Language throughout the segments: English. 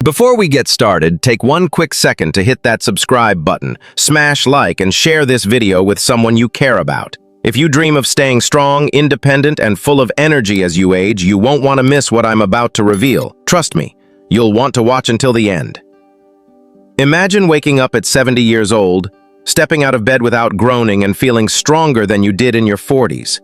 Before we get started, take one quick second to hit that subscribe button, smash like, and share this video with someone you care about. If you dream of staying strong, independent, and full of energy as you age, you won't want to miss what I'm about to reveal. Trust me, you'll want to watch until the end. Imagine waking up at 70 years old, stepping out of bed without groaning and feeling stronger than you did in your 40s.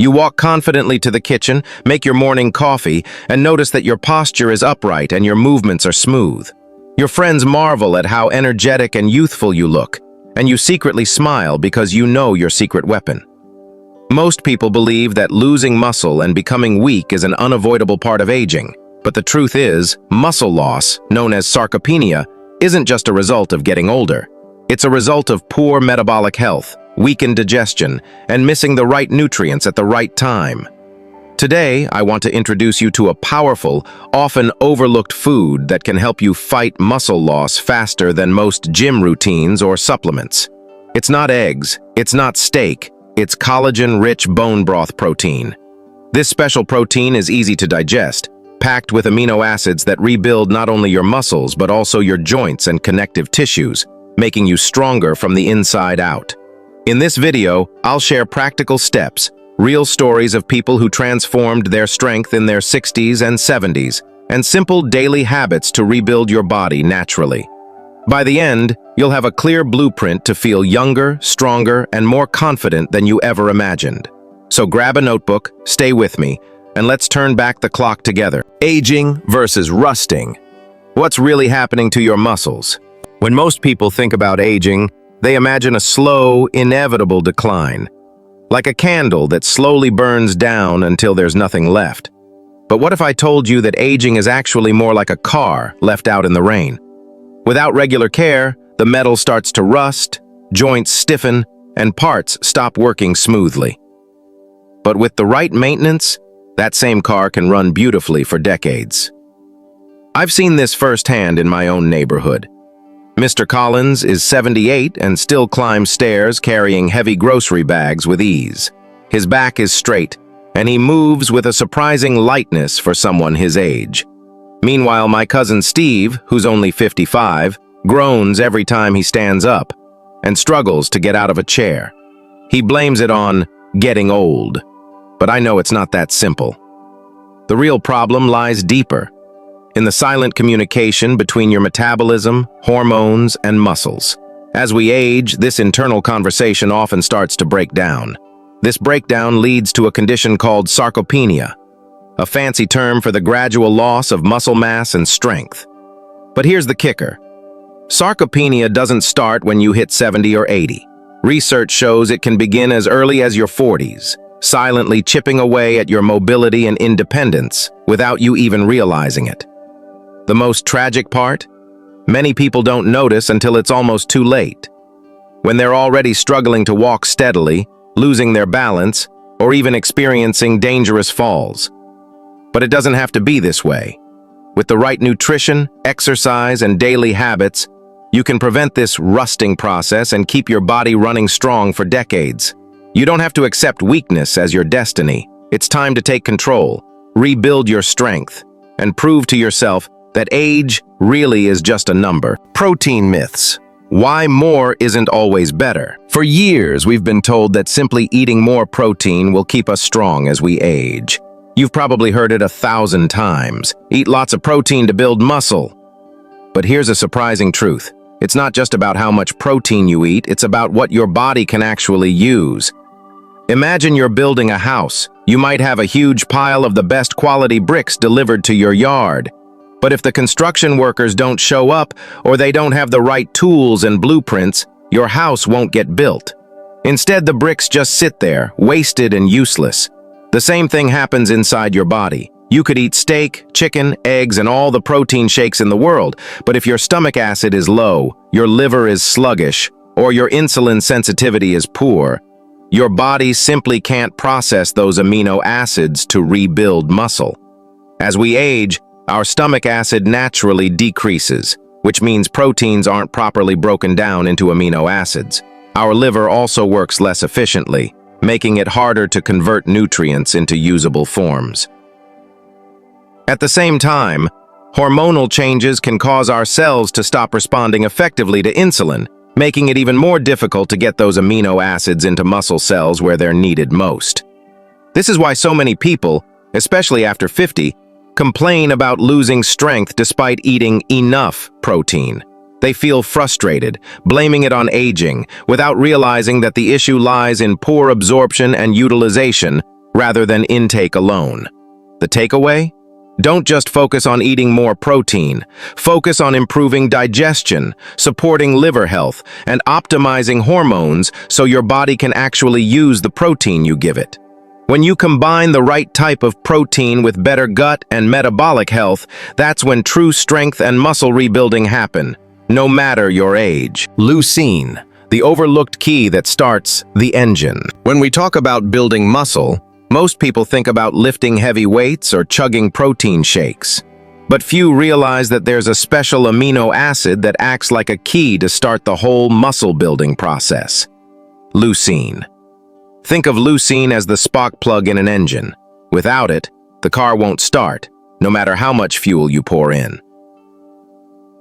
You walk confidently to the kitchen, make your morning coffee, and notice that your posture is upright and your movements are smooth. Your friends marvel at how energetic and youthful you look, and you secretly smile because you know your secret weapon. Most people believe that losing muscle and becoming weak is an unavoidable part of aging, but the truth is, muscle loss, known as sarcopenia, isn't just a result of getting older. It's a result of poor metabolic health, weakened digestion, and missing the right nutrients at the right time. Today, I want to introduce you to a powerful, often overlooked food that can help you fight muscle loss faster than most gym routines or supplements. It's not eggs, it's not steak, it's collagen-rich bone broth protein. This special protein is easy to digest, packed with amino acids that rebuild not only your muscles but also your joints and connective tissues, making you stronger from the inside out. In this video, I'll share practical steps, real stories of people who transformed their strength in their 60s and 70s, and simple daily habits to rebuild your body naturally. By the end, you'll have a clear blueprint to feel younger, stronger, and more confident than you ever imagined. So grab a notebook, stay with me, and let's turn back the clock together. Aging versus rusting. What's really happening to your muscles? When most people think about aging, they imagine a slow, inevitable decline, like a candle that slowly burns down until there's nothing left. But what if I told you that aging is actually more like a car left out in the rain? Without regular care, the metal starts to rust, joints stiffen, and parts stop working smoothly. But with the right maintenance, that same car can run beautifully for decades. I've seen this firsthand in my own neighborhood. Mr. Collins is 78 and still climbs stairs carrying heavy grocery bags with ease. His back is straight, and he moves with a surprising lightness for someone his age. Meanwhile, my cousin Steve, who's only 55, groans every time he stands up and struggles to get out of a chair. He blames it on getting old, but I know it's not that simple. The real problem lies deeper, in the silent communication between your metabolism, hormones, and muscles. As we age, this internal conversation often starts to break down. This breakdown leads to a condition called sarcopenia, a fancy term for the gradual loss of muscle mass and strength. But here's the kicker. Sarcopenia doesn't start when you hit 70 or 80. Research shows it can begin as early as your 40s, silently chipping away at your mobility and independence without you even realizing it. The most tragic part? Many people don't notice until it's almost too late. When they're already struggling to walk steadily, losing their balance, or even experiencing dangerous falls. But it doesn't have to be this way. With the right nutrition, exercise, and daily habits, you can prevent this rusting process and keep your body running strong for decades. You don't have to accept weakness as your destiny. It's time to take control, rebuild your strength, and prove to yourself that age really is just a number. Protein myths. Why more isn't always better? For years, we've been told that simply eating more protein will keep us strong as we age. You've probably heard it 1,000 times. Eat lots of protein to build muscle. But here's a surprising truth. It's not just about how much protein you eat, it's about what your body can actually use. Imagine you're building a house. You might have a huge pile of the best quality bricks delivered to your yard. But if the construction workers don't show up or they don't have the right tools and blueprints, your house won't get built. Instead, the bricks just sit there, wasted and useless. The same thing happens inside your body. You could eat steak, chicken, eggs, and all the protein shakes in the world, but if your stomach acid is low, your liver is sluggish, or your insulin sensitivity is poor, your body simply can't process those amino acids to rebuild muscle. As we age, our stomach acid naturally decreases, which means proteins aren't properly broken down into amino acids. Our liver also works less efficiently, making it harder to convert nutrients into usable forms. At the same time, Hormonal changes can cause our cells to stop responding effectively to insulin, making it even more difficult to get those amino acids into muscle cells where they're needed most. This is why so many people, especially after 50, complain about losing strength despite eating enough protein. They feel frustrated, blaming it on aging, without realizing that the issue lies in poor absorption and utilization rather than intake alone. The takeaway? Don't just focus on eating more protein. Focus on improving digestion, supporting liver health, and optimizing hormones so your body can actually use the protein you give it. When you combine the right type of protein with better gut and metabolic health, that's when true strength and muscle rebuilding happen, no matter your age. Leucine, the overlooked key that starts the engine. When we talk about building muscle, most people think about lifting heavy weights or chugging protein shakes. But few realize that there's a special amino acid that acts like a key to start the whole muscle building process. Leucine. Think of leucine as the spark plug in an engine. Without it, the car won't start, no matter how much fuel you pour in.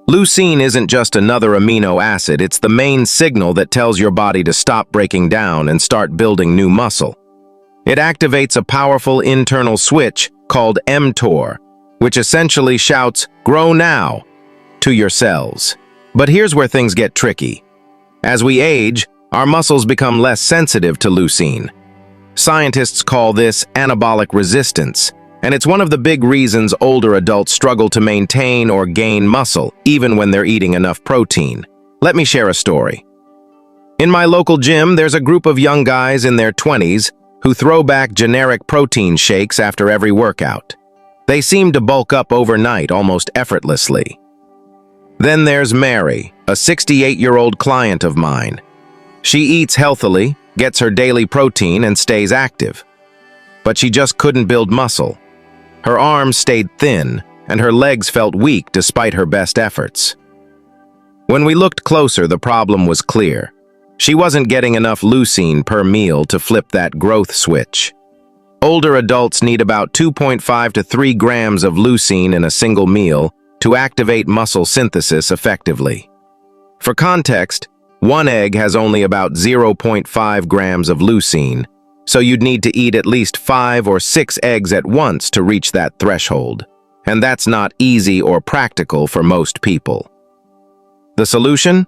Leucine isn't just another amino acid, it's the main signal that tells your body to stop breaking down and start building new muscle. It activates a powerful internal switch called mTOR, which essentially shouts, "Grow now," to your cells. But here's where things get tricky. As we age, our muscles become less sensitive to leucine. Scientists call this anabolic resistance, and it's one of the big reasons older adults struggle to maintain or gain muscle, even when they're eating enough protein. Let me share a story. In my local gym, there's a group of young guys in their 20s who throw back generic protein shakes after every workout. They seem to bulk up overnight almost effortlessly. Then there's Mary, a 68-year-old client of mine. She eats healthily, gets her daily protein, and stays active. But she just couldn't build muscle. Her arms stayed thin, and her legs felt weak despite her best efforts. When we looked closer, the problem was clear. She wasn't getting enough leucine per meal to flip that growth switch. Older adults need about 2.5 to 3 grams of leucine in a single meal to activate muscle synthesis effectively. For context, one egg has only about 0.5 grams of leucine, so you'd need to eat at least 5 or 6 eggs at once to reach that threshold. And that's not easy or practical for most people. The solution?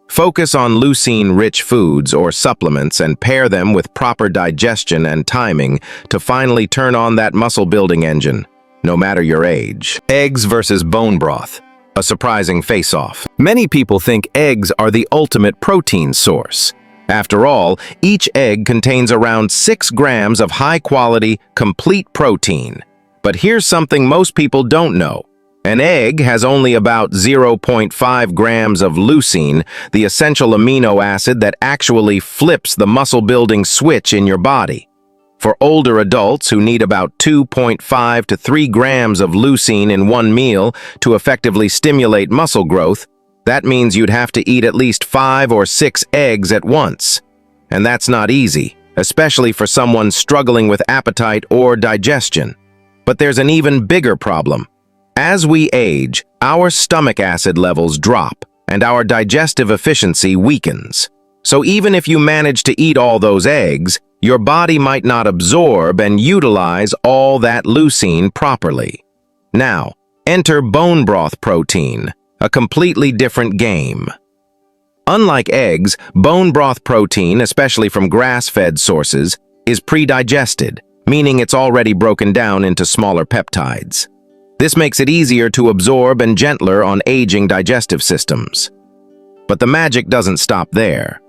Focus on leucine-rich foods or supplements and pair them with proper digestion and timing to finally turn on that muscle-building engine, no matter your age. Eggs versus bone broth. A surprising face-off. Many people think eggs are the ultimate protein source. After all, each egg contains around 6 grams of high-quality, complete protein. But here's something most people don't know. An egg has only about 0.5 grams of leucine, the essential amino acid that actually flips the muscle-building switch in your body. For older adults who need about 2.5 to 3 grams of leucine in one meal to effectively stimulate muscle growth, that means you'd have to eat at least 5 or 6 eggs at once. And that's not easy, especially for someone struggling with appetite or digestion. But there's an even bigger problem. As we age, our stomach acid levels drop, and our digestive efficiency weakens. So even if you manage to eat all those eggs, your body might not absorb and utilize all that leucine properly. Now, enter bone broth protein, a completely different game. Unlike eggs, bone broth protein, especially from grass-fed sources, is pre-digested, meaning it's already broken down into smaller peptides. This makes it easier to absorb and gentler on aging digestive systems. But the magic doesn't stop there.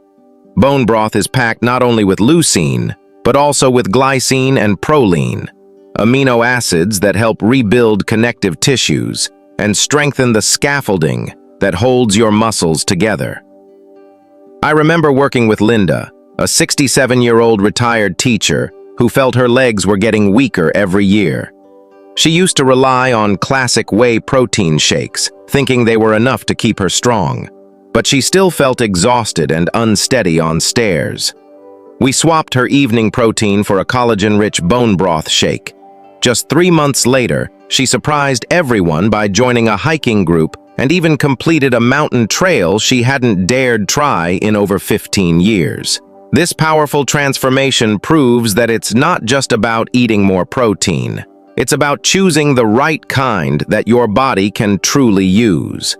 Bone broth is packed not only with leucine, but also with glycine and proline, amino acids that help rebuild connective tissues and strengthen the scaffolding that holds your muscles together. I remember working with Linda, a 67-year-old retired teacher who felt her legs were getting weaker every year. She used to rely on classic whey protein shakes, thinking they were enough to keep her strong. But she still felt exhausted and unsteady on stairs. We swapped her evening protein for a collagen-rich bone broth shake. Just 3 months later, she surprised everyone by joining a hiking group and even completed a mountain trail she hadn't dared try in over 15 years. This powerful transformation proves that it's not just about eating more protein. It's about choosing the right kind that your body can truly use.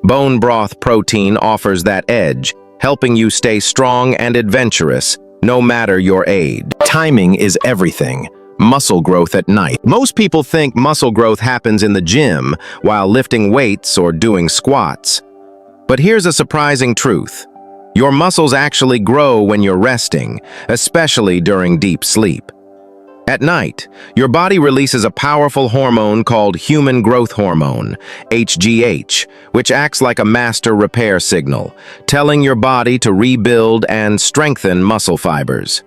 Bone broth protein offers that edge, helping you stay strong and adventurous, no matter your age. Timing is everything. Muscle growth at night. Most people think muscle growth happens in the gym while lifting weights or doing squats. But here's a surprising truth. Your muscles actually grow when you're resting, especially during deep sleep. At night, your body releases a powerful hormone called human growth hormone, HGH, which acts like a master repair signal, telling your body to rebuild and strengthen muscle fibers.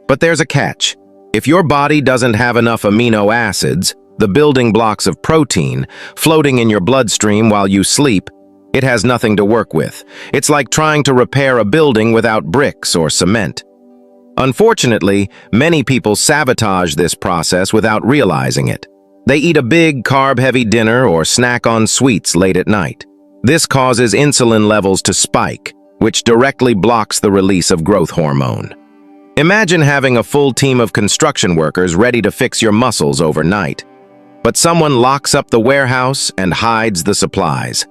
But there's a catch. If your body doesn't have enough amino acids, the building blocks of protein, floating in your bloodstream while you sleep, it has nothing to work with. It's like trying to repair a building without bricks or cement. Unfortunately, many people sabotage this process without realizing it. They eat a big, carb-heavy dinner or snack on sweets late at night. This causes insulin levels to spike, which directly blocks the release of growth hormone. Imagine having a full team of construction workers ready to fix your muscles overnight. But someone locks up the warehouse and hides the supplies.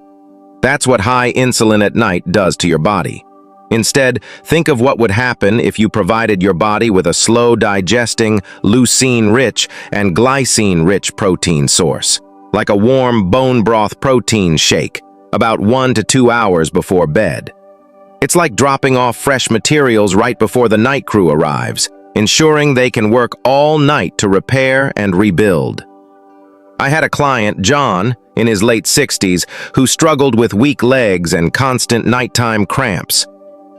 That's what high insulin at night does to your body. Instead, think of what would happen if you provided your body with a slow-digesting, leucine-rich and glycine-rich protein source, like a warm bone broth protein shake, about 1 to 2 hours before bed. It's like dropping off fresh materials right before the night crew arrives, ensuring they can work all night to repair and rebuild. I had a client, John, in his late 60s, who struggled with weak legs and constant nighttime cramps.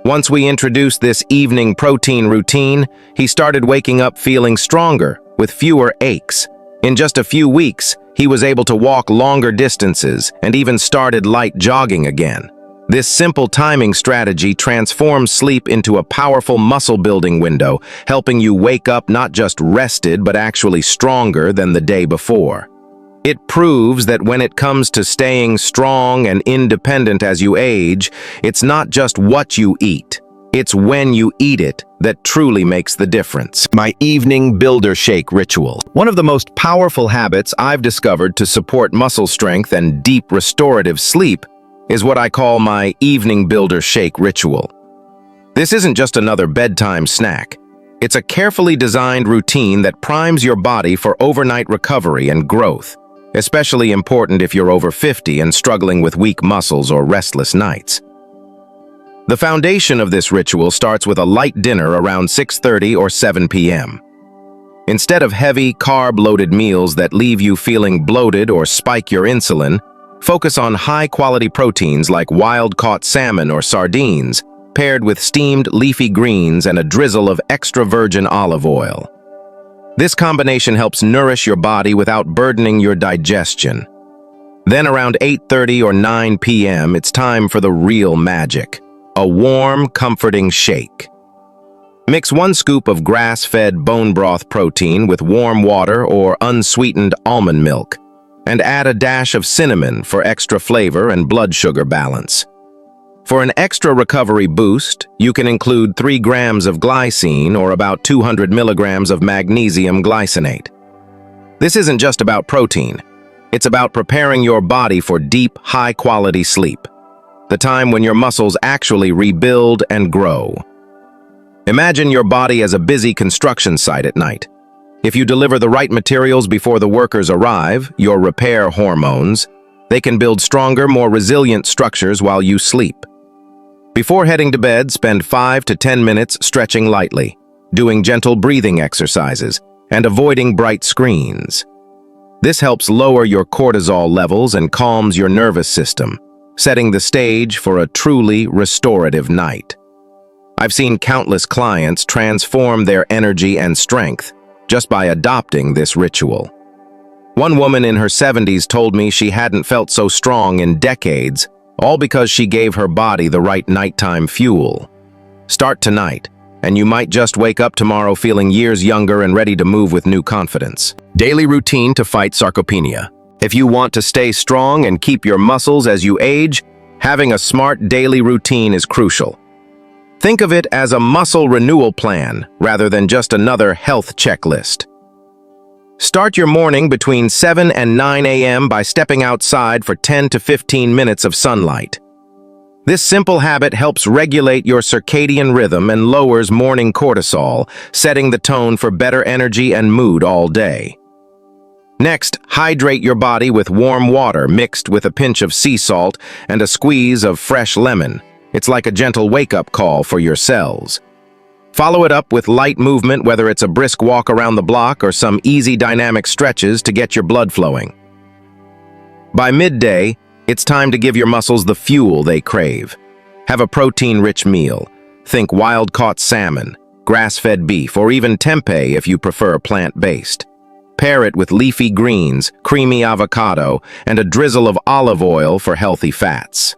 Once we introduced this evening protein routine, he started waking up feeling stronger, with fewer aches. In just a few weeks, he was able to walk longer distances and even started light jogging again. This simple timing strategy transforms sleep into a powerful muscle-building window, helping you wake up not just rested but actually stronger than the day before. It proves that when it comes to staying strong and independent as you age, it's not just what you eat, it's when you eat it that truly makes the difference. My evening builder shake ritual. One of the most powerful habits I've discovered to support muscle strength and deep restorative sleep is what I call my evening builder shake ritual. This isn't just another bedtime snack. It's a carefully designed routine that primes your body for overnight recovery and growth. Especially important if you're over 50 and struggling with weak muscles or restless nights. The foundation of this ritual starts with a light dinner around 6:30 or 7 p.m. Instead of heavy, carb-loaded meals that leave you feeling bloated or spike your insulin, focus on high-quality proteins like wild-caught salmon or sardines, paired with steamed leafy greens and a drizzle of extra virgin olive oil. This combination helps nourish your body without burdening your digestion. Then around 8:30 or 9 p.m., it's time for the real magic, a warm, comforting shake. Mix 1 scoop of grass-fed bone broth protein with warm water or unsweetened almond milk, and add a dash of cinnamon for extra flavor and blood sugar balance. For an extra recovery boost, you can include 3 grams of glycine or about 200 milligrams of magnesium glycinate. This isn't just about protein. It's about preparing your body for deep, high-quality sleep, the time when your muscles actually rebuild and grow. Imagine your body as a busy construction site at night. If you deliver the right materials before the workers arrive, your repair hormones, they can build stronger, more resilient structures while you sleep. Before heading to bed, spend 5 to 10 minutes stretching lightly, doing gentle breathing exercises, and avoiding bright screens. This helps lower your cortisol levels and calms your nervous system, setting the stage for a truly restorative night. I've seen countless clients transform their energy and strength just by adopting this ritual. One woman in her 70s told me she hadn't felt so strong in decades, all because she gave her body the right nighttime fuel. Start tonight. and you might just wake up tomorrow feeling years younger and ready to move with new confidence. Daily routine to fight sarcopenia. If you want to stay strong and keep your muscles as you age, having a smart daily routine is crucial. Think of it as a muscle renewal plan rather than just another health checklist. Start your morning between 7 and 9 a.m. by stepping outside for 10 to 15 minutes of sunlight. This simple habit helps regulate your circadian rhythm and lowers morning cortisol, setting the tone for better energy and mood all day. Next, hydrate your body with warm water mixed with a pinch of sea salt and a squeeze of fresh lemon. It's like a gentle wake-up call for your cells. Follow it up with light movement, whether it's a brisk walk around the block or some easy dynamic stretches to get your blood flowing. By midday, it's time to give your muscles the fuel they crave. Have a protein-rich meal. Think wild-caught salmon, grass-fed beef, or even tempeh if you prefer plant-based. Pair it with leafy greens, creamy avocado, and a drizzle of olive oil for healthy fats.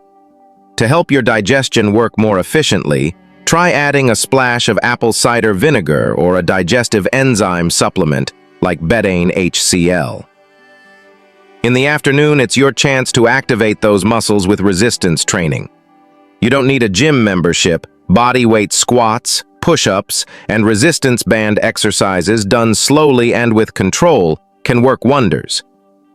To help your digestion work more efficiently, try adding a splash of apple cider vinegar or a digestive enzyme supplement like betaine HCl. In the afternoon, it's your chance to activate those muscles with resistance training. You don't need a gym membership. Body weight squats, push-ups, and resistance band exercises done slowly and with control can work wonders.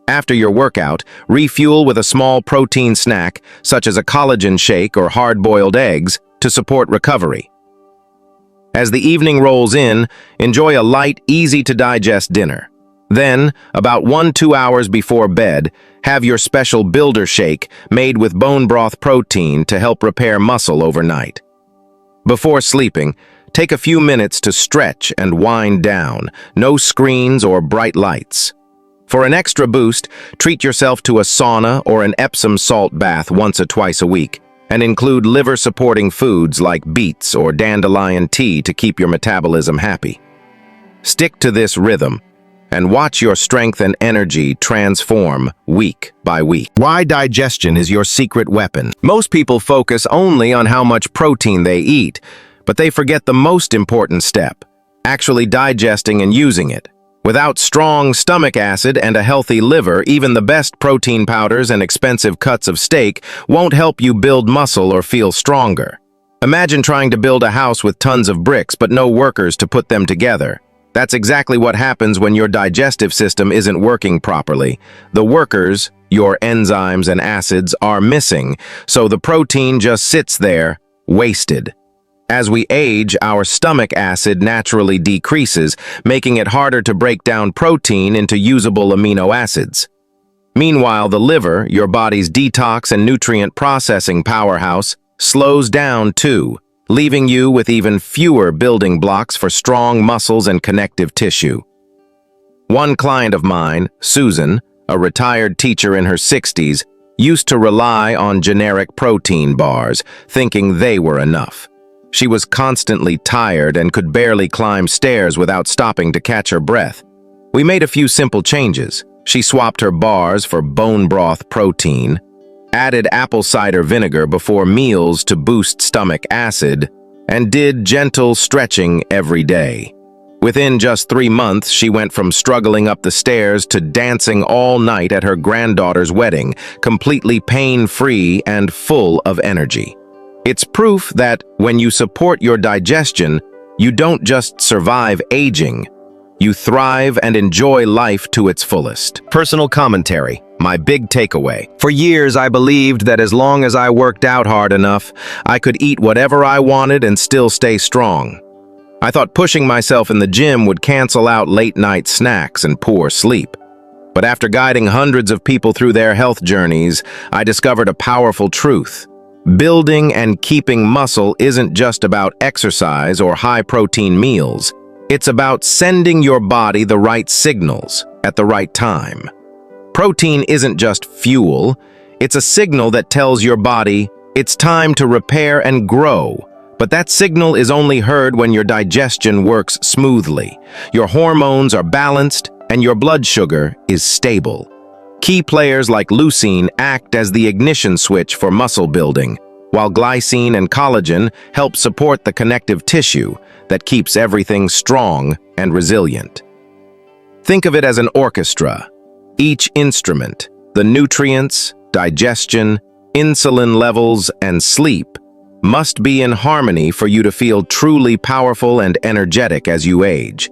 After your workout, refuel with a small protein snack, such as a collagen shake or hard-boiled eggs, to support recovery. As the evening rolls in, enjoy a light, easy-to-digest dinner. Then, about 1-2 hours before bed, have your special builder shake made with bone broth protein to help repair muscle overnight. Before sleeping, take a few minutes to stretch and wind down, no screens or bright lights. For an extra boost, treat yourself to a sauna or an Epsom salt bath once or twice a week, and include liver-supporting foods like beets or dandelion tea to keep your metabolism happy. Stick to this rhythm, and watch your strength and energy transform week by week. Why digestion is your secret weapon. Most people focus only on how much protein they eat, but they forget the most important step, actually digesting and using it. Without strong stomach acid and a healthy liver, even the best protein powders and expensive cuts of steak won't help you build muscle or feel stronger. Imagine trying to build a house with tons of bricks but no workers to put them together. That's exactly what happens when your digestive system isn't working properly. The workers, your enzymes and acids, are missing, so the protein just sits there, wasted. As we age, our stomach acid naturally decreases, making it harder to break down protein into usable amino acids. Meanwhile, the liver, your body's detox and nutrient processing powerhouse, slows down too, leaving you with even fewer building blocks for strong muscles and connective tissue. One client of mine, Susan, a retired teacher in her 60s, used to rely on generic protein bars, thinking they were enough. She was constantly tired and could barely climb stairs without stopping to catch her breath. We made a few simple changes. She swapped her bars for bone broth protein, added apple cider vinegar before meals to boost stomach acid, and did gentle stretching every day. Within just 3 months, she went from struggling up the stairs to dancing all night at her granddaughter's wedding, completely pain-free and full of energy. It's proof that when you support your digestion, you don't just survive aging, you thrive and enjoy life to its fullest. Personal commentary, my big takeaway. For years, I believed that as long as I worked out hard enough, I could eat whatever I wanted and still stay strong. I thought pushing myself in the gym would cancel out late-night snacks and poor sleep. But after guiding hundreds of people through their health journeys, I discovered a powerful truth. Building and keeping muscle isn't just about exercise or high-protein meals. It's about sending your body the right signals at the right time. Protein isn't just fuel. It's a signal that tells your body it's time to repair and grow. But that signal is only heard when your digestion works smoothly, your hormones are balanced, and your blood sugar is stable. Key players like leucine act as the ignition switch for muscle building, while glycine and collagen help support the connective tissue that keeps everything strong and resilient. Think of it as an orchestra. Each instrument, the nutrients, digestion, insulin levels, and sleep, must be in harmony for you to feel truly powerful and energetic as you age.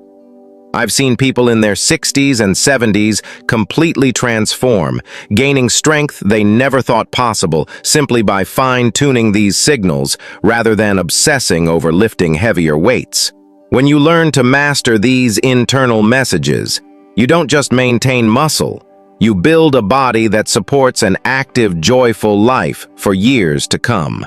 I've seen people in their 60s and 70s completely transform, gaining strength they never thought possible simply by fine-tuning these signals rather than obsessing over lifting heavier weights. When you learn to master these internal messages, you don't just maintain muscle, you build a body that supports an active, joyful life for years to come.